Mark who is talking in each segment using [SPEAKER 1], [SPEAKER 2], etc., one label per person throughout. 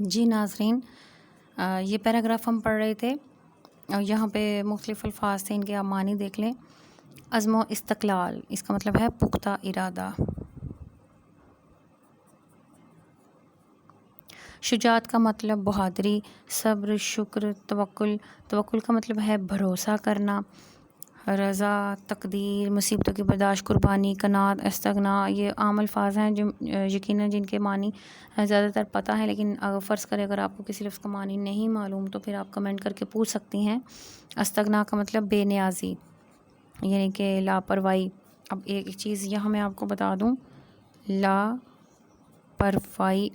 [SPEAKER 1] جی ناظرین، یہ پیراگراف ہم پڑھ رہے تھے اور یہاں پہ مختلف الفاظ تھے، ان کے آپ معنی دیکھ لیں۔ عزم و استقلال، اس کا مطلب ہے پختہ ارادہ۔ شجاعت کا مطلب بہادری، صبر، شکر، توکل۔ توکل کا مطلب ہے بھروسہ کرنا۔ رضا، تقدیر، مصیبتوں کی برداشت، قربانی، قناعت، استغنا، یہ عام الفاظ ہیں جو یقیناً جن کے معنی زیادہ تر پتہ ہے، لیکن فرض کریں اگر آپ کو کسی لفظ کا معنی نہیں معلوم تو پھر آپ کمنٹ کر کے پوچھ سکتی ہیں۔ استغنا کا مطلب بے نیازی، یعنی کہ لاپرواہی۔ اب ایک چیز یہاں میں آپ کو بتا دوں، لاپرواہی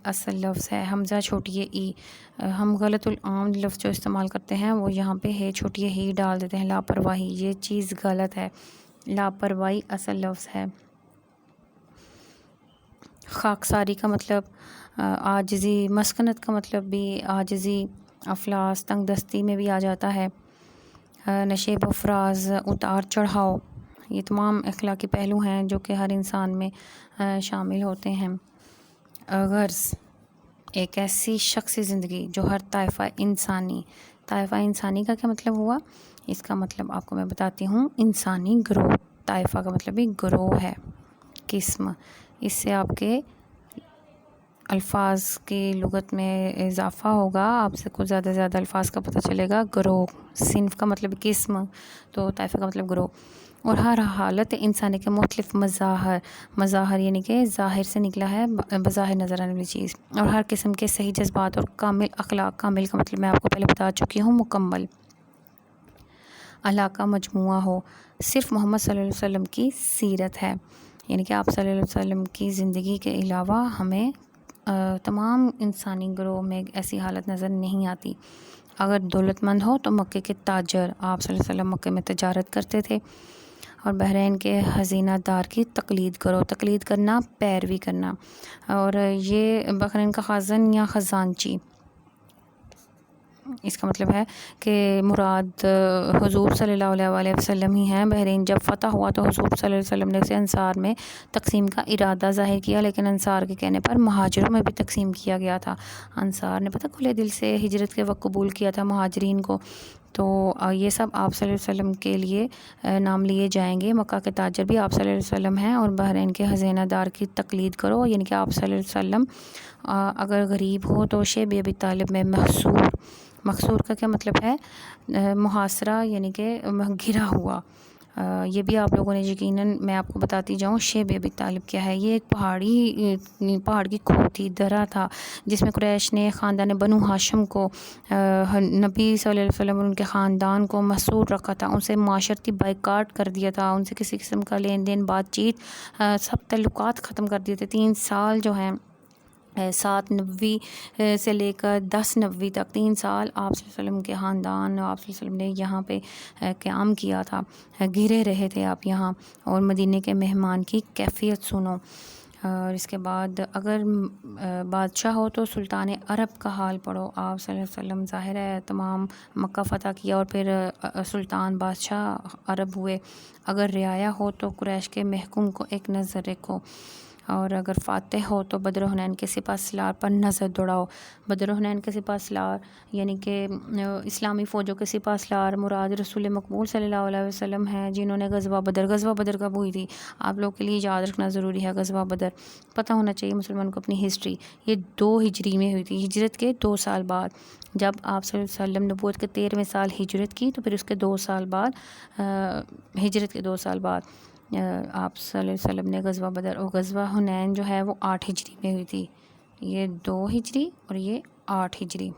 [SPEAKER 1] اصل لفظ ہے، حمزہ چھوٹی ای۔ ہم غلط العام لفظ جو استعمال کرتے ہیں وہ یہاں پہ ہے چھوٹی ہی ڈال دیتے ہیں، لاپرواہی، یہ چیز غلط ہے۔ لاپرواہی اصل لفظ ہے۔ خاکساری کا مطلب عاجزی، مسکنت کا مطلب بھی عاجزی، افلاس، تنگ دستی میں بھی آ جاتا ہے۔ نشیب و فراز، اتار چڑھاؤ، یہ تمام اخلاقی پہلو ہیں جو کہ ہر انسان میں شامل ہوتے ہیں۔ غرض، ایک ایسی شخصی زندگی جو ہر طائفہ انسانی کا کیا مطلب ہوا؟ اس کا مطلب آپ کو میں بتاتی ہوں، انسانی گروہ۔ طائفہ کا مطلب بھی گروہ ہے، قسم۔ اس سے آپ کے الفاظ کی لغت میں اضافہ ہوگا، آپ سے کچھ زیادہ زیادہ الفاظ کا پتہ چلے گا۔ گروہ، صنف کا مطلب قسم، تو طائفہ کا مطلب گروہ۔ اور ہر حالت انسانی کے مختلف مظاہر یعنی کہ ظاہر سے نکلا ہے، بظاہر نظر آنے والی چیز، اور ہر قسم کے صحیح جذبات اور کامل اخلاق۔ کامل کا مطلب میں آپ کو پہلے بتا چکی ہوں، مکمل۔ علاقہ مجموعہ ہو، صرف محمد صلی اللہ علیہ وسلم کی سیرت ہے، یعنی کہ آپ صلی اللہ علیہ وسلم کی زندگی کے علاوہ ہمیں تمام انسانی گروہ میں ایسی حالت نظر نہیں آتی۔ اگر دولت مند ہو تو مکے کے تاجر، آپ صلی اللہ علیہ وسلم مکے میں تجارت کرتے تھے، اور بحرین کے خزینہ دار کی تقلید کرو۔ تقلید کرنا، پیروی کرنا، اور یہ بحرین کا خازن یا خزانچی، اس کا مطلب ہے کہ مراد حضور صلی اللہ علیہ وسلم ہی ہیں۔ بحرین جب فتح ہوا تو حضور صلی اللہ علیہ وسلم نے اسے انصار میں تقسیم کا ارادہ ظاہر کیا، لیکن انصار کے کہنے پر مہاجروں میں بھی تقسیم کیا گیا تھا۔ انصار نے پتہ کھلے دل سے ہجرت کے وقت قبول کیا تھا مہاجرین کو، تو یہ سب آپ صلی اللہ علیہ وسلم کے لیے نام لیے جائیں گے۔ مکہ کے تاجر بھی آپ صلی اللہ علیہ وسلم ہیں، اور بحرین کے خزینہ دار کی تقلید کرو، یعنی کہ آپ صلی اللہ علیہ وسلم اگر غریب ہو تو شیب ابی طالب میں محصور کا کیا مطلب ہے؟ محاصرہ، یعنی کہ گھرا ہوا۔ یہ بھی آپ لوگوں نے یقیناً، میں آپ کو بتاتی جاؤں، شیب ابی طالب کیا ہے۔ یہ ایک پہاڑ کی کھو تھی، درہ تھا، جس میں قریش نے خاندان بنو ہاشم کو، نبی صلی اللہ علیہ وسلم اور ان کے خاندان کو محصور رکھا تھا، ان سے معاشرتی بائیکاٹ کر دیا تھا، ان سے کسی قسم کا لین دین، بات چیت، سب تعلقات ختم کر دیے تھے۔ 3 سال جو ہیں 790 سے لے کر 1090 تک 3 سال آپ صلی اللہ علیہ وسلم کے خاندان، آپ صلی اللہ علیہ وسلم نے یہاں پہ قیام کیا تھا، گھرے رہے تھے آپ یہاں۔ اور مدینے کے مہمان کی کیفیت سنو۔ اور اس کے بعد اگر بادشاہ ہو تو سلطان عرب کا حال پڑھو۔ آپ صلی اللہ علیہ وسلم ظاہر ہے تمام مکہ فتح کیا اور پھر سلطان بادشاہ عرب ہوئے۔ اگر رعایا ہو تو قریش کے محکوم کو ایک نظر رکھو، اور اگر فاتح ہو تو بدر و حنین کے سپہ سالار پر نظر دوڑاؤ۔ بدر و حنین کے سپہ سالار یعنی کہ اسلامی فوجوں کے سپہ سالار مراد رسول مقبول صلی اللہ علیہ وسلم ہیں، جنہوں نے غزوہ بدر کب ہوئی تھی؟ آپ لوگ کے لیے یاد رکھنا ضروری ہے، غزوہ بدر پتہ ہونا چاہیے مسلمان کو اپنی ہسٹری۔ یہ 2 ہجری میں ہوئی تھی، ہجرت کے 2 سال بعد۔ جب آپ صلی اللہ علیہ وسلم نبوت کے 13ویں سال ہجرت کی تو پھر اس کے 2 سال بعد، ہجرت کے 2 سال بعد آپ صلی اللہ علیہ وسلم نے غزوہ بدر اور غزوہ حنین جو ہے وہ 8 ہجری میں ہوئی تھی۔ یہ 2 ہجری اور یہ 8 ہجری۔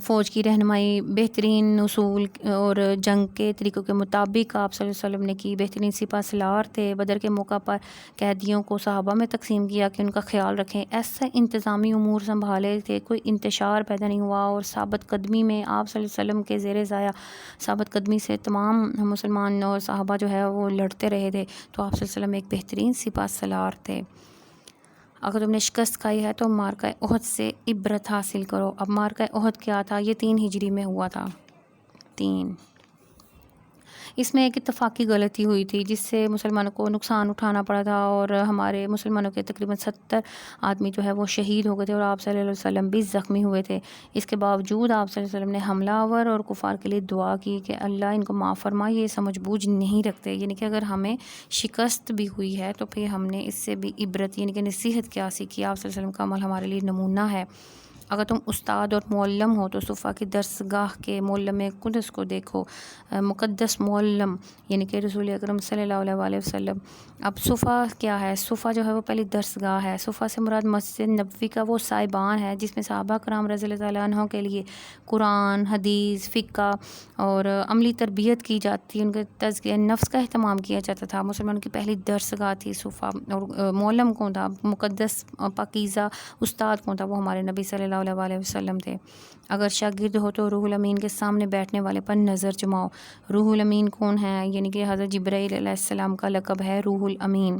[SPEAKER 1] فوج کی رہنمائی بہترین اصول اور جنگ کے طریقوں کے مطابق آپ صلی اللہ علیہ وسلم نے کی۔ بہترین سپہ سالار تھے۔ بدر کے موقع پر قیدیوں کو صحابہ میں تقسیم کیا کہ ان کا خیال رکھیں، ایسے انتظامی امور سنبھالے تھے، کوئی انتشار پیدا نہیں ہوا، اور ثابت قدمی میں آپ صلی اللہ علیہ وسلم کے زیر سایہ ثابت قدمی سے تمام مسلمان اور صحابہ جو ہے وہ لڑتے رہے تھے، تو آپ صلی اللہ علیہ وسلم ایک بہترین سپہ سالار تھے۔ اگر تم نے شکست کھائی ہے تو معرکہ احد سے عبرت حاصل کرو۔ اب معرکہ احد کیا تھا؟ یہ 3 ہجری میں ہوا تھا، 3۔ اس میں ایک اتفاقی غلطی ہوئی تھی جس سے مسلمانوں کو نقصان اٹھانا پڑا تھا، اور ہمارے مسلمانوں کے تقریباً 70 آدمی جو ہے وہ شہید ہو گئے تھے، اور آپ صلی اللہ علیہ وسلم بھی زخمی ہوئے تھے۔ اس کے باوجود آپ صلی اللہ علیہ وسلم نے حملہ آور اور کفار کے لیے دعا کی کہ اللہ ان کو معاف فرما، یہ سمجھ بوجھ نہیں رکھتے، یعنی کہ اگر ہمیں شکست بھی ہوئی ہے تو پھر ہم نے اس سے بھی عبرت یعنی کہ نصیحت کیا سیکھی۔ آپ صلی اللہ علیہ وسلم کا عمل ہمارے لیے نمونہ ہے۔ اگر تم استاد اور معلم ہو تو صفا کی درسگاہ کے معلم قدس کو دیکھو، مقدس معلم یعنی کہ رسول اکرم صلی اللہ علیہ وسلم۔ اب صفا کیا ہے؟ صفا جو ہے وہ پہلی درسگاہ ہے۔ صفا سے مراد مسجد نبوی کا وہ سائبان ہے جس میں صحابہ کرام رضی اللہ تعالیٰ عنہ کے لیے قرآن، حدیث، فقہ اور عملی تربیت کی جاتی، ان کے تزکیہ نفس کا اہتمام کیا جاتا تھا۔ مسلمانوں کی پہلی درسگاہ تھی صفا۔ اور معلم کون تھا؟ مقدس پاکیزہ استاد کون تھا؟ وہ ہمارے نبی صلی اللہ علیہ وسلم تھے۔ اگر شاگرد ہو تو روح الامین کے سامنے بیٹھنے والے پر نظر جماؤ۔ روح الامین کون ہے؟ یعنی کہ حضرت جبرائیل علیہ السلام کا لقب ہے روح الامین۔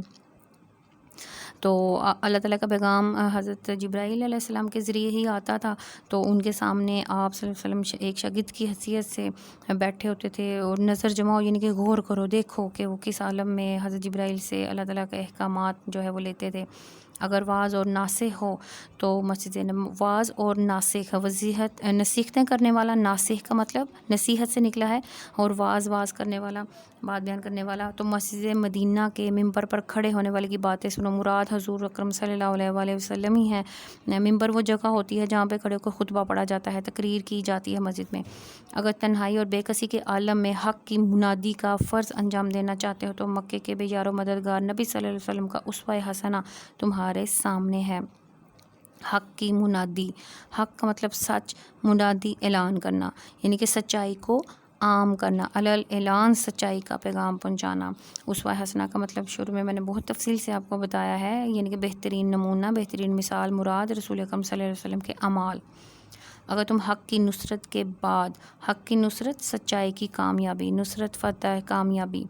[SPEAKER 1] تو اللہ تعالیٰ کا پیغام حضرت جبرائیل علیہ السلام کے ذریعے ہی آتا تھا، تو ان کے سامنے آپ صلی اللہ علیہ وسلم ایک شاگرد کی حیثیت سے بیٹھے ہوتے تھے، اور نظر جماؤ یعنی کہ غور کرو، دیکھو کہ وہ کس عالم میں حضرت جبرائیل سے اللہ تعالیٰ کے احکامات جو ہے وہ لیتے تھے۔ اگر واعظ اور ناصح ہو تو مسجد واعظ اور ناصح وضیحت نصیحتیں کرنے والا، ناصح کا مطلب نصیحت سے نکلا ہے، اور واعظ کرنے والا، بات بیان کرنے والا، تو مسجد مدینہ کے ممبر پر کھڑے ہونے والے کی باتیں سنو۔ مراد حضور اکرم صلی اللہ علیہ وسلم ہی ہے۔ ممبر وہ جگہ ہوتی ہے جہاں پہ کھڑے ہو کر خطبہ پڑھا جاتا ہے، تقریر کی جاتی ہے مسجد میں۔ اگر تنہائی اور بے کسی کے عالم میں حق کی منادی کا فرض انجام دینا چاہتے ہو تو مکے کے بے یار و مددگار نبی صلی اللہ علیہ وسلم کا اسوہ حسنہ تمہارے سامنے ہے۔ حق کی منادی، حق کا مطلب سچ، منادی اعلان کرنا یعنی کہ سچائی کو عام کرنا، علل اعلان سچائی کا پیغام پہنچانا۔ اسوہ حسنہ کا مطلب شروع میں نے بہت تفصیل سے آپ کو بتایا ہے، یعنی کہ بہترین نمونہ، بہترین مثال، مراد رسول اکرم صلی اللہ علیہ وسلم کے اعمال۔ اگر تم حق کی نصرت کے بعد، حق کی نصرت سچائی کی کامیابی، نصرت فتح کامیابی،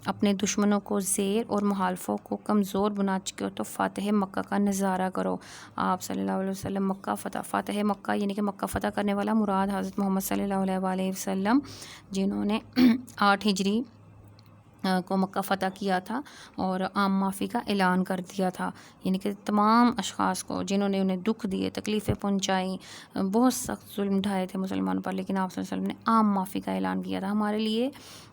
[SPEAKER 1] اپنے دشمنوں کو زیر اور مخالفوں کو کمزور بنا چکے ہو تو فاتح مکہ کا نظارہ کرو۔ آپ صلی اللہ علیہ وسلم مکہ فاتح مکہ یعنی کہ مکہ فتح کرنے والا مراد حضرت محمد صلی اللہ علیہ وسلم، جنہوں نے 8 ہجری کو مکہ فتح کیا تھا اور عام معافی کا اعلان کر دیا تھا، یعنی کہ تمام اشخاص کو جنہوں نے انہیں دکھ دیے، تکلیفیں پہنچائیں، بہت سخت ظلم ڈھائے تھے مسلمانوں پر، لیکن آپ صلی اللہ علیہ وسلم نے عام معافی کا اعلان کیا تھا۔ ہمارے لیے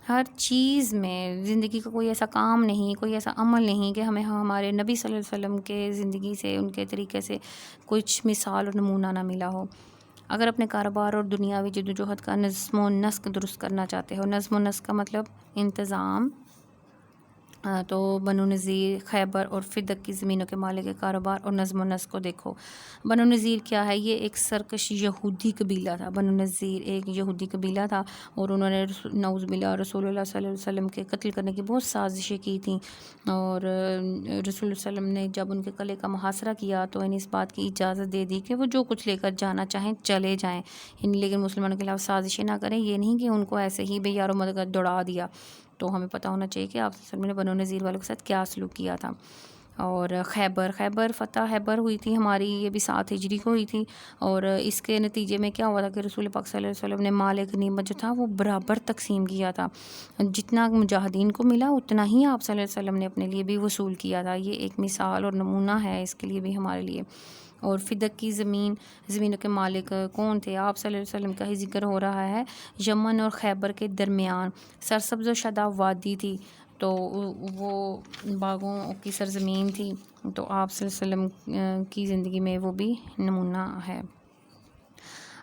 [SPEAKER 1] ہر چیز میں زندگی کا کوئی ایسا کام نہیں، کوئی ایسا عمل نہیں کہ ہمیں ہمارے نبی صلی اللہ علیہ وسلم کے زندگی سے، ان کے طریقے سے کچھ مثال اور نمونہ نہ ملا ہو۔ اگر اپنے کاروبار اور دنیاوی جدوجہد کا نظم و نسق درست کرنا چاہتے ہو، نظم و نسق کا مطلب انتظام، تو بنو نذیر، خیبر اور فدق کی زمینوں کے مالک کے کاروبار اور نظم و نسق کو دیکھو۔ بنو نذیر کیا ہے؟ یہ ایک سرکش یہودی قبیلہ تھا۔ بنو نذیر ایک یہودی قبیلہ تھا، اور انہوں نے نعوذ باللہ رسول اللہ صلی اللہ علیہ وسلم کے قتل کرنے کی بہت سازشیں کی تھیں، اور رسول اللہ صلی اللہ علیہ وسلم نے جب ان کے قلعے کا محاصرہ کیا تو انہیں اس بات کی اجازت دے دی کہ وہ جو کچھ لے کر جانا چاہیں چلے جائیں، لیکن مسلمانوں کے خلاف سازشیں نہ کریں۔ یہ نہیں کہ ان کو ایسے ہی بے یار و مددگار دوڑا دیا۔ تو ہمیں پتہ ہونا چاہیے کہ آپ صلی اللہ علیہ وسلم نے بنو نذیر والوں کے ساتھ کیا سلوک کیا تھا۔ اور خیبر فتح ہوئی تھی ہماری، یہ بھی 7 ہجری کو ہوئی تھی، اور اس کے نتیجے میں کیا ہوا تھا کہ رسول پاک صلی اللہ علیہ وسلم نے مال غنیمت جو تھا وہ برابر تقسیم کیا تھا، جتنا مجاہدین کو ملا اتنا ہی آپ صلی اللہ علیہ وسلم نے اپنے لیے بھی وصول کیا تھا۔ یہ ایک مثال اور نمونہ ہے اس کے لیے بھی ہمارے لیے۔ اور فدق کی زمینوں کے مالک کون تھے؟ آپ صلی اللہ علیہ وسلم کا ہی ذکر ہو رہا ہے۔ یمن اور خیبر کے درمیان سرسبز و شاداب وادی تھی، تو وہ باغوں کی سرزمین تھی، تو آپ صلی اللہ علیہ وسلم کی زندگی میں وہ بھی نمونہ ہے۔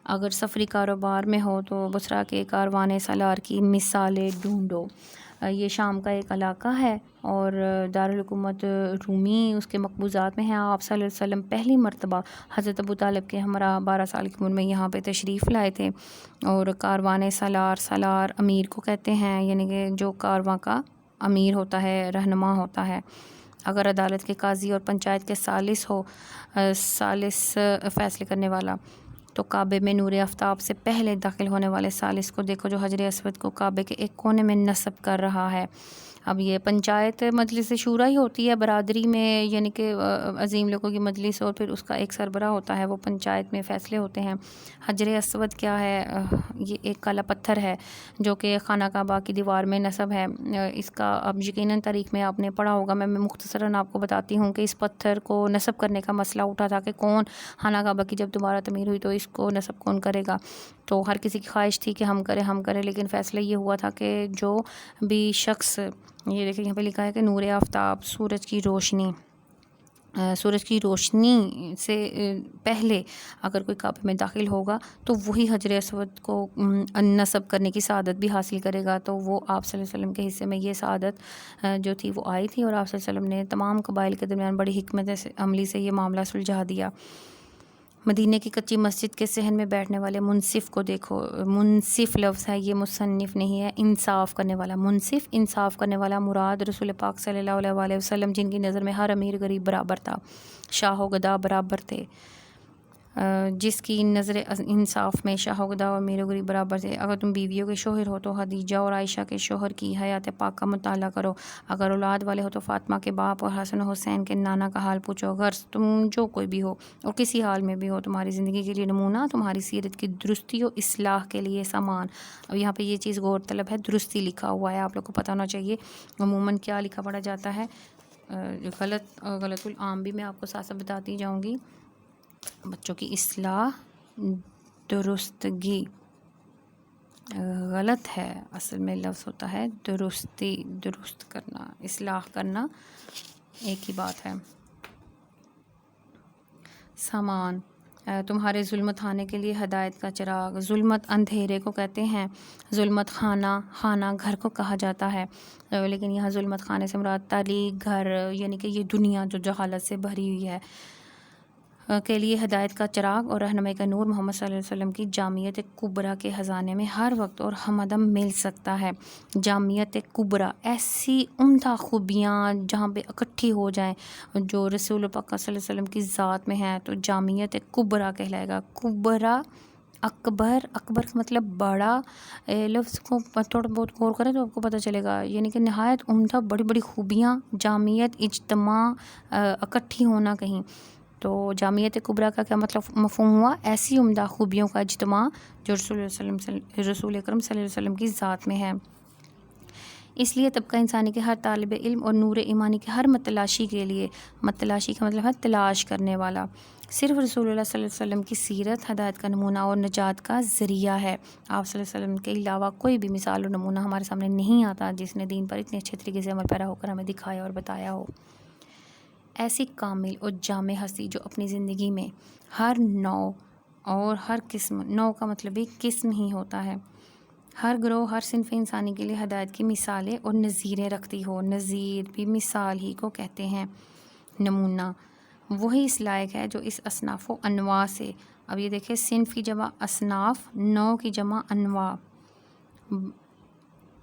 [SPEAKER 1] اگر سفری کاروبار میں ہو تو بصرہ کے کاروان سالار کی مثالیں ڈھونڈو۔ یہ شام کا ایک علاقہ ہے اور دارالحکومت رومی اس کے مقبوضات میں ہیں۔ آپ صلی اللہ علیہ وسلم پہلی مرتبہ حضرت ابو طالب کے ہمراہ 12 سال کی عمر میں یہاں پہ تشریف لائے تھے، اور کاروان سالار امیر کو کہتے ہیں، یعنی کہ جو کارواں کا امیر ہوتا ہے، رہنما ہوتا ہے۔ اگر عدالت کے قاضی اور پنچایت کے ثالث فیصلے کرنے والا، تو کعبے میں نور آفتاب سے پہلے داخل ہونے والے ثالث کو دیکھو جو حجر اسود کو کعبے کے ایک کونے میں نصب کر رہا ہے۔ اب یہ پنچایت مجلس شورا ہی ہوتی ہے برادری میں، یعنی کہ عظیم لوگوں کی مجلس، اور پھر اس کا ایک سربراہ ہوتا ہے، وہ پنچایت میں فیصلے ہوتے ہیں۔ حجر اسود کیا ہے؟ یہ ایک کالا پتھر ہے جو کہ خانہ کعبہ کی دیوار میں نصب ہے۔ اس کا اب یقیناً تاریخ میں آپ نے پڑھا ہوگا، میں مختصراً آپ کو بتاتی ہوں کہ اس پتھر کو نصب کرنے کا مسئلہ اٹھا تھا کہ کون، خانہ کعبہ کی جب دوبارہ تعمیر ہوئی تو اس کو نصب کون کرے گا، تو ہر کسی کی خواہش تھی کہ ہم کریں، لیکن فیصلہ یہ ہوا تھا کہ جو بھی شخص، یہ دیکھیں یہاں پہ لکھا ہے کہ نور آفتاب، سورج کی روشنی سے پہلے اگر کوئی کعبے میں داخل ہوگا تو وہی حجر اسود کو نصب کرنے کی سعادت بھی حاصل کرے گا۔ تو وہ آپ صلی اللہ علیہ وسلم کے حصے میں یہ سعادت جو تھی وہ آئی تھی، اور آپ صلی اللہ علیہ وسلم نے تمام قبائل کے درمیان بڑی حکمت عملی سے یہ معاملہ سلجھا دیا۔ مدینے کی کچی مسجد کے صحن میں بیٹھنے والے منصف کو دیکھو، منصف لفظ ہے، یہ مصنف نہیں ہے، انصاف کرنے والا، منصف انصاف کرنے والا، مراد رسول پاک صلی اللہ علیہ وسلم، جن کی نظر میں ہر امیر غریب برابر تھا، شاہ و گدا برابر تھے، جس کی نظر انصاف میں شاہ و گدا اور امیر و غریب برابر تھے۔ اگر تم بیویوں کے شوہر ہو تو خدیجہ اور عائشہ کے شوہر کی حیات پاک کا مطالعہ کرو، اگر اولاد والے ہو تو فاطمہ کے باپ اور حسن و حسین کے نانا کا حال پوچھو، غرض تم جو کوئی بھی ہو اور کسی حال میں بھی ہو، تمہاری زندگی کے لیے نمونہ، تمہاری سیرت کی درستی و اصلاح کے لیے سامان۔ اب یہاں پہ یہ چیز غور طلب ہے، درستی لکھا ہوا ہے، آپ لوگ کو پتہ ہونا چاہیے عموماً کیا لکھا پڑا جاتا ہے، غلط العام بھی میں آپ کو ساتھ ساتھ بتاتی جاؤں گی۔ بچوں کی اصلاح، درستگی، غلط ہے، اصل میں لفظ ہوتا ہے درستی، درست کرنا، اصلاح کرنا ایک ہی بات ہے۔ سامان، تمہارے ظلمت خانے کے لیے ہدایت کا چراغ، ظلمت اندھیرے کو کہتے ہیں، ظلمت خانہ گھر کو کہا جاتا ہے، لیکن یہاں ظلمت خانے سے مراد تاریک گھر، یعنی کہ یہ دنیا جو جہالت سے بھری ہوئی ہے، کے لیے ہدایت کا چراغ اور رہنمائی کا نور محمد صلی اللہ علیہ وسلم کی جامعیت کبریٰ کے خزانے میں ہر وقت اور ہمدم مل سکتا ہے۔ جامعیت کبریٰ، ایسی عمدہ خوبیاں جہاں پہ اکٹھی ہو جائیں جو رسول پاک صلی اللہ علیہ وسلم کی ذات میں ہیں، تو جامعیت کبریٰ کہلائے گا۔ کبریٰ، اکبر کا مطلب بڑا، لفظ کو تھوڑا بہت غور کریں تو آپ کو پتہ چلے گا، یعنی کہ نہایت عمدہ بڑی بڑی خوبیاں، جامعیت، اجتماع، اکٹھی ہونا کہیں، تو جامعیت کبریٰ کا کیا مطلب مفہوم ہوا؟ ایسی عمدہ خوبیوں کا اجتماع جو رسول اکرم صلی اللہ علیہ وسلم کی ذات میں ہے۔ اس لیے طبقہ انسانی کے ہر طالب علم اور نور ایمانی کے ہر متلاشی کے لیے، متلاشی کا مطلب ہے تلاش کرنے والا، صرف رسول اللہ صلی اللہ علیہ وسلم کی سیرت ہدایت کا نمونہ اور نجات کا ذریعہ ہے۔ آپ صلی اللہ علیہ وسلم کے علاوہ کوئی بھی مثال و نمونہ ہمارے سامنے نہیں آتا جس نے دین پر اتنے اچھے طریقے سے عمل پیرا ہو کر ہمیں دکھایا اور بتایا ہو۔ ایسی کامل اور جامع ہستی جو اپنی زندگی میں ہر نوع اور ہر قسم، نوع کا مطلب بھی قسم ہی ہوتا ہے، ہر گروہ، ہر صنف انسانی کے لیے ہدایت کی مثالیں اور نظیریں رکھتی ہو۔ نظیر بھی مثال ہی کو کہتے ہیں، نمونہ وہی اس لائق ہے جو اس اصناف و انواع سے، اب یہ دیکھیں صنف کی جمع اصناف، نوع کی جمع انواع،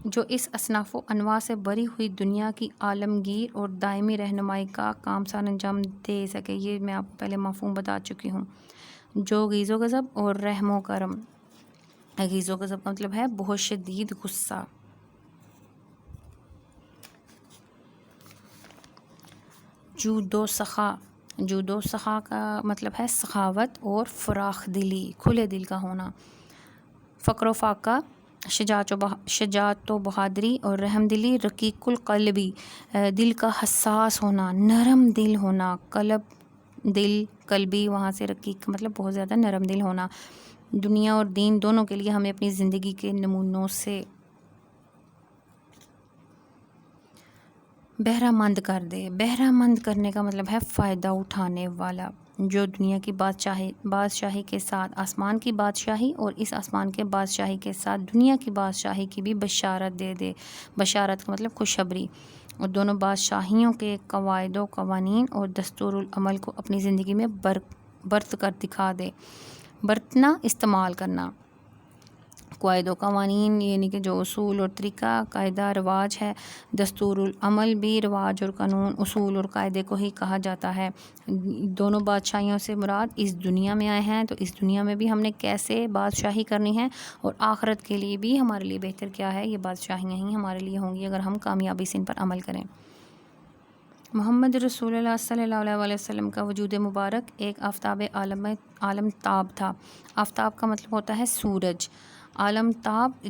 [SPEAKER 1] جو اس اصناف و انواع سے بری ہوئی دنیا کی عالمگیر اور دائمی رہنمائی کا کام سر انجام دے سکے۔ یہ میں آپ کو پہلے مفہوم بتا چکی ہوں۔ جو غیظ و غضب اور رحم و کرم، غیظ و غضب کا مطلب ہے بہت شدید غصہ، جود و سخا، جود و سخا کا مطلب ہے سخاوت اور فراخ دلی، کھلے دل کا ہونا، فقر و فاقہ، شجاعت و بہادری اور رحم دلی، رقیق القلبی، دل کا حساس ہونا، نرم دل ہونا، قلبی وہاں سے رقیق کا مطلب بہت زیادہ نرم دل ہونا۔ دنیا اور دین دونوں کے لیے ہمیں اپنی زندگی کے نمونوں سے بہرہ مند کر دے۔ بہرہ مند کرنے کا مطلب ہے فائدہ اٹھانے والا، جو دنیا کی بادشاہی کے ساتھ آسمان کی بادشاہی اور اس آسمان کے بادشاہی کے ساتھ دنیا کی بادشاہی کی بھی بشارت دے دے۔ بشارت کا مطلب خوشخبری، اور دونوں بادشاہیوں کے قواعد و قوانین اور دستور العمل کو اپنی زندگی میں برت کر دکھا دے۔ برتنا، استعمال کرنا، قواعد و قوانین یعنی کہ جو اصول اور طریقہ قاعدہ رواج ہے، دستور العمل بھی رواج اور قانون اصول اور قاعدے کو ہی کہا جاتا ہے۔ دونوں بادشاہیوں سے مراد اس دنیا میں آئے ہیں، تو اس دنیا میں بھی ہم نے کیسے بادشاہی کرنی ہے، اور آخرت کے لیے بھی ہمارے لیے بہتر کیا ہے، یہ بادشاہیاں ہی ہمارے لیے ہوں گی اگر ہم کامیابی سے ان پر عمل کریں۔ محمد رسول اللہ صلی اللہ علیہ وسلم کا وجود مبارک ایک آفتاب عالم تاب تھا۔ آفتاب کا مطلب ہوتا ہے سورج۔ عالم تاب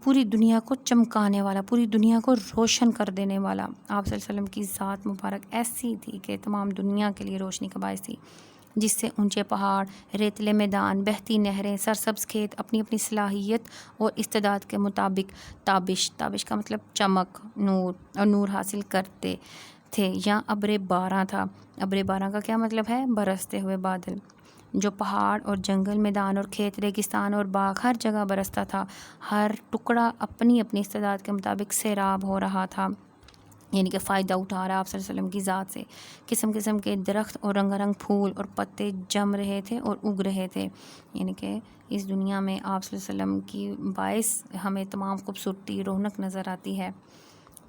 [SPEAKER 1] پوری دنیا کو چمکانے والا، پوری دنیا کو روشن کر دینے والا۔ آپ صلی اللہ علیہ وسلم کی ذات مبارک ایسی تھی کہ تمام دنیا کے لیے روشنی کا باعث تھی، جس سے اونچے پہاڑ، ریتلے میدان، بہتی نہریں، سرسبز کھیت اپنی اپنی صلاحیت اور استعداد کے مطابق تابش کا مطلب چمک، نور اور نور حاصل کرتے تھے۔ یا ابر باراں تھا۔ ابر باراں کا کیا مطلب ہے؟ برستے ہوئے بادل۔ جو پہاڑ اور جنگل، میدان اور کھیت، ریگستان اور باغ ہر جگہ برستا تھا، ہر ٹکڑا اپنی اپنی استعداد کے مطابق سیراب ہو رہا تھا، یعنی کہ فائدہ اٹھا رہا آپ صلی اللہ علیہ وسلم کی ذات سے۔ قسم قسم کے درخت اور رنگ رنگ پھول اور پتے جم رہے تھے اور اگ رہے تھے، یعنی کہ اس دنیا میں آپ صلی اللہ علیہ وسلم کی باعث ہمیں تمام خوبصورتی، رونق نظر آتی ہے۔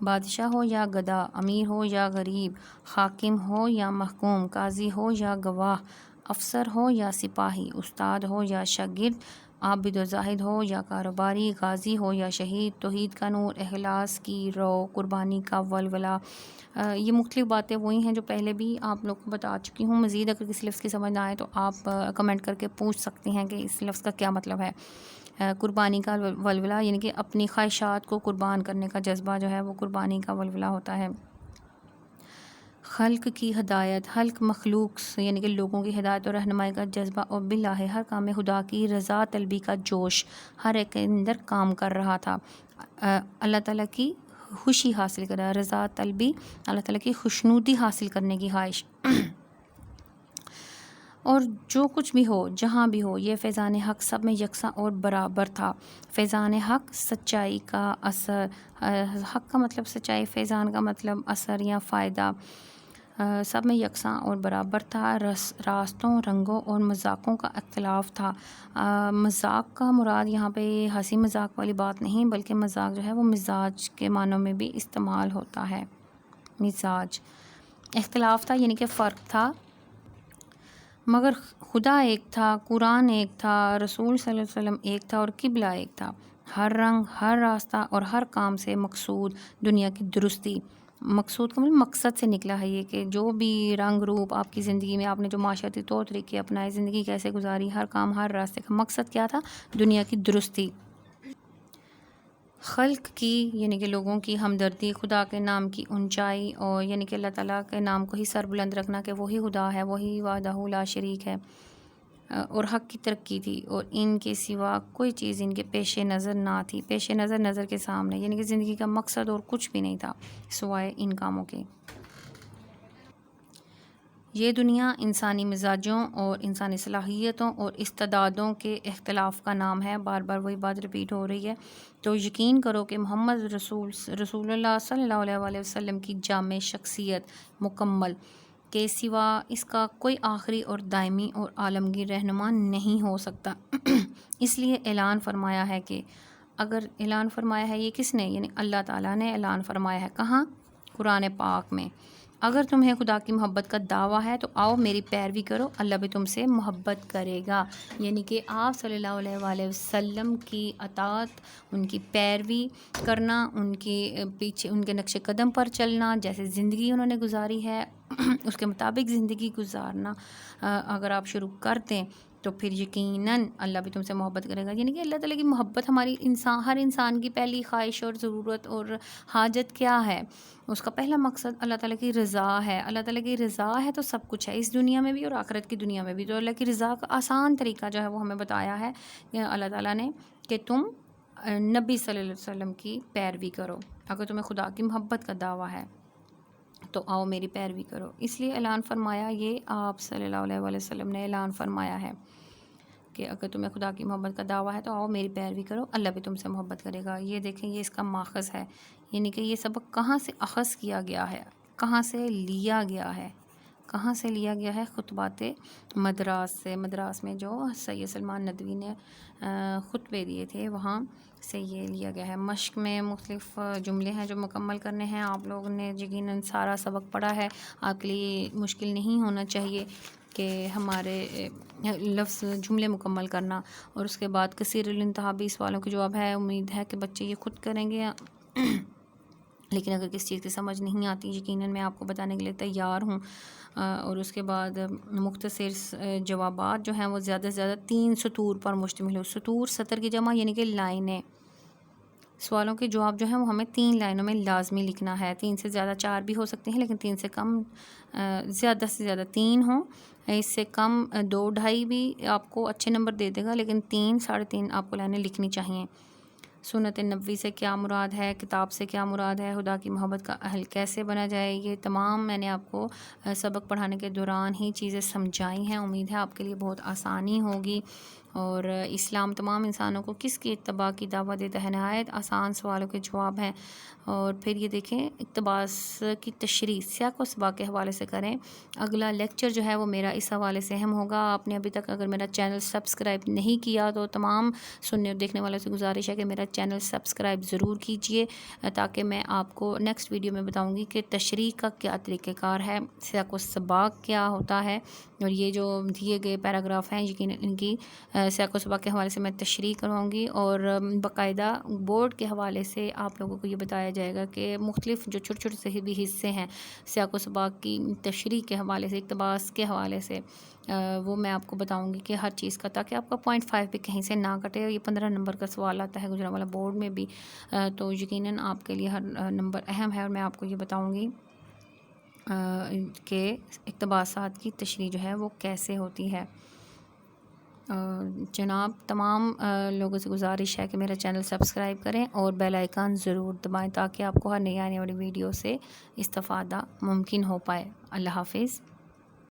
[SPEAKER 1] بادشاہ ہو یا گدا، امیر ہو یا غریب، حاکم ہو یا محکوم، قاضی ہو یا گواہ، افسر ہو یا سپاہی، استاد ہو یا شاگرد، عابد و زاہد ہو یا کاروباری، غازی ہو یا شہید، توحید کا نور، اخلاص کی رو، قربانی کا ولولہ، یہ مختلف باتیں وہی ہیں جو پہلے بھی آپ لوگ کو بتا چکی ہوں۔ مزید اگر کسی لفظ کی سمجھ نہ آئے تو آپ کمنٹ کر کے پوچھ سکتے ہیں کہ اس لفظ کا کیا مطلب ہے۔ قربانی کا ولولہ یعنی کہ اپنی خواہشات کو قربان کرنے کا جذبہ جو ہے وہ قربانی کا ولولہ ہوتا ہے۔ خلق کی ہدایت، خلق مخلوق یعنی کہ لوگوں کی ہدایت اور رہنمائی کا جذبہ، اور باللہ ہر کام میں خدا کی رضا طلبی کا جوش ہر ایک کے اندر کام کر رہا تھا۔ اللہ تعالیٰ کی خوشی حاصل کر رہا، رضا طلبی اللہ تعالیٰ کی خوشنودی حاصل کرنے کی خواہش۔ اور جو کچھ بھی ہو، جہاں بھی ہو، یہ فیضان حق سب میں یکساں اور برابر تھا۔ فیضان حق سچائی کا اثر، حق کا مطلب سچائی، فیضان کا مطلب اثر یا فائدہ، سب میں یکساں اور برابر تھا۔ راستوں، رنگوں اور مذاقوں کا اختلاف تھا۔ مذاق کا مراد یہاں پہ ہنسی مذاق والی بات نہیں، بلکہ مذاق جو ہے وہ مزاج کے معنوں میں بھی استعمال ہوتا ہے۔ مزاج، اختلاف تھا یعنی کہ فرق تھا، مگر خدا ایک تھا، قرآن ایک تھا، رسول صلی اللہ علیہ وسلم ایک تھا اور قبلہ ایک تھا۔ ہر رنگ، ہر راستہ اور ہر کام سے مقصود دنیا کی درستی۔ مقصود کا مطلب مقصد سے نکلا ہے یہ کہ جو بھی رنگ روپ آپ کی زندگی میں، آپ نے جو معاشرتی طور طریقے اپنائے، زندگی کیسے گزاری، ہر کام، ہر راستے کا مقصد کیا تھا؟ دنیا کی درستی۔ خلق کی یعنی کہ لوگوں کی ہمدردی، خدا کے نام کی اونچائی، اور یعنی کہ اللہ تعالیٰ کے نام کو ہی سر بلند رکھنا کہ وہی خدا ہے، وہی وحدہ لا شریک ہے، اور حق کی ترقی تھی، اور ان کے سوا کوئی چیز ان کے پیش نظر نہ تھی، پیش نظر، نظر کے سامنے، یعنی کہ زندگی کا مقصد اور کچھ بھی نہیں تھا سوائے ان کاموں کے۔ یہ دنیا انسانی مزاجوں اور انسانی صلاحیتوں اور استعدادوں کے اختلاف کا نام ہے۔ بار بار وہی بات ریپیٹ ہو رہی ہے۔ تو یقین کرو کہ محمد رسول اللہ صلی اللہ علیہ وسلم کی جامع شخصیت مکمل کے سوا اس کا کوئی آخری اور دائمی اور عالمگیر رہنما نہیں ہو سکتا۔ اس لیے اعلان فرمایا ہے کہ اگر اعلان فرمایا ہے، یہ کس نے؟ یعنی اللہ تعالیٰ نے اعلان فرمایا ہے۔ کہاں؟ قرآن پاک میں۔ اگر تمہیں خدا کی محبت کا دعویٰ ہے تو آؤ میری پیروی کرو، اللہ بھی تم سے محبت کرے گا۔ یعنی کہ آپ صلی اللہ علیہ وآلہ وسلم کی اطاعت، ان کی پیروی کرنا، ان کے پیچھے ان کے نقش قدم پر چلنا، جیسے زندگی انہوں نے گزاری ہے اس کے مطابق زندگی گزارنا اگر آپ شروع کر دیں تو پھر یقیناً اللہ بھی تم سے محبت کرے گا۔ یعنی کہ اللہ تعالیٰ کی محبت ہماری ہر انسان کی پہلی خواہش اور ضرورت اور حاجت کیا ہے؟ اس کا پہلا مقصد اللہ تعالیٰ کی رضا ہے۔ اللہ تعالیٰ کی رضا ہے تو سب کچھ ہے، اس دنیا میں بھی اور آخرت کی دنیا میں بھی۔ تو اللہ کی رضا کا آسان طریقہ جو ہے وہ ہمیں بتایا ہے اللہ تعالیٰ نے کہ تم نبی صلی اللہ علیہ وسلم کی پیروی کرو۔ اگر تمہیں خدا کی محبت کا دعویٰ ہے تو آؤ میری پیروی کرو۔ اس لیے اعلان فرمایا، یہ آپ صلی اللہ علیہ وآلہ وسلم نے اعلان فرمایا ہے کہ اگر تمہیں خدا کی محبت کا دعویٰ ہے تو آؤ میری پیروی کرو، اللہ بھی تم سے محبت کرے گا۔ یہ دیکھیں، یہ اس کا ماخذ ہے، یعنی کہ یہ سبق کہاں سے اخذ کیا گیا ہے، کہاں سے لیا گیا ہے؟ کہاں سے لیا گیا ہے؟ خطبات مدراس سے، مدراس میں جو سید سلمان ندوی نے خطبے دیے تھے وہاں سے یہ لیا گیا ہے۔ مشق میں مختلف جملے ہیں جو مکمل کرنے ہیں۔ آپ لوگوں نے یقیناً سارا سبق پڑھا ہے، آپ کے لیے مشکل نہیں ہونا چاہیے کہ ہمارے لفظ جملے مکمل کرنا۔ اور اس کے بعد کثیر الانتہابی سوالوں کے جواب ہے۔ امید ہے کہ بچے یہ خود کریں گے، لیکن اگر کسی چیز کی سمجھ نہیں آتی یقیناً میں آپ کو بتانے کے لیے تیار ہوں۔ اور اس کے بعد مختصر جوابات جو ہیں وہ زیادہ سے زیادہ 3 سطور پر مشتمل ہو۔ سطور سطر کی جمع یعنی کہ لائنیں۔ سوالوں کے جواب جو ہیں وہ ہمیں 3 لائنوں میں لازمی لکھنا ہے۔ 3 سے زیادہ 4 بھی ہو سکتے ہیں، لیکن 3 سے کم زیادہ سے زیادہ 3 ہوں۔ اس سے کم 2 ڈھائی بھی آپ کو اچھے نمبر دے دے گا، لیکن 3 ساڑھے 3 آپ کو لائنیں لکھنی چاہیے۔ سنت نبوی سے کیا مراد ہے، کتاب سے کیا مراد ہے، خدا کی محبت کا اہل کیسے بنا جائے، یہ تمام میں نے آپ کو سبق پڑھانے کے دوران ہی چیزیں سمجھائی ہیں۔ امید ہے آپ کے لیے بہت آسانی ہوگی۔ اور اسلام تمام انسانوں کو کس کی اتباع کی دعوت دیتا ہے؟ نہایت آسان سوالوں کے جواب ہیں۔ اور پھر یہ دیکھیں اقتباس کی تشریح سیاق و سباق کے حوالے سے کریں۔ اگلا لیکچر جو ہے وہ میرا اس حوالے سے اہم ہوگا۔ آپ نے ابھی تک اگر میرا چینل سبسکرائب نہیں کیا تو تمام سننے اور دیکھنے والوں سے گزارش ہے کہ میرا چینل سبسکرائب ضرور کیجئے، تاکہ میں آپ کو نیکسٹ ویڈیو میں بتاؤں گی کہ تشریح کا کیا طریقہ کار ہے، سیاق و سباق کیا ہوتا ہے، اور یہ جو دیے گئے پیراگراف ہیں یقیناً ان کی سیاق و سباق کے حوالے سے میں تشریح کرواؤں گی، اور باقاعدہ بورڈ کے حوالے سے آپ لوگوں کو یہ بتایا جائے گا کہ مختلف جو چھوٹے چھوٹے سے بھی حصے ہیں سیاق و سباق کی تشریح کے حوالے سے، اقتباس کے حوالے سے، وہ میں آپ کو بتاؤں گی کہ ہر چیز کا، تاکہ آپ کا 0.5 بھی کہیں سے نہ کٹے۔ یہ 15 نمبر کا سوال آتا ہے گجرانوالہ بورڈ میں بھی، تو یقیناً آپ کے لیے ہر نمبر اہم ہے، اور میں آپ کو یہ بتاؤں گی کہ اقتباسات کی تشریح جو ہے وہ کیسے ہوتی ہے۔ جناب تمام لوگوں سے گزارش ہے کہ میرا چینل سبسکرائب کریں اور بیل آئیکن ضرور دبائیں، تاکہ آپ کو ہر نئی آنے والی ویڈیو سے استفادہ ممکن ہو پائے۔ اللہ حافظ۔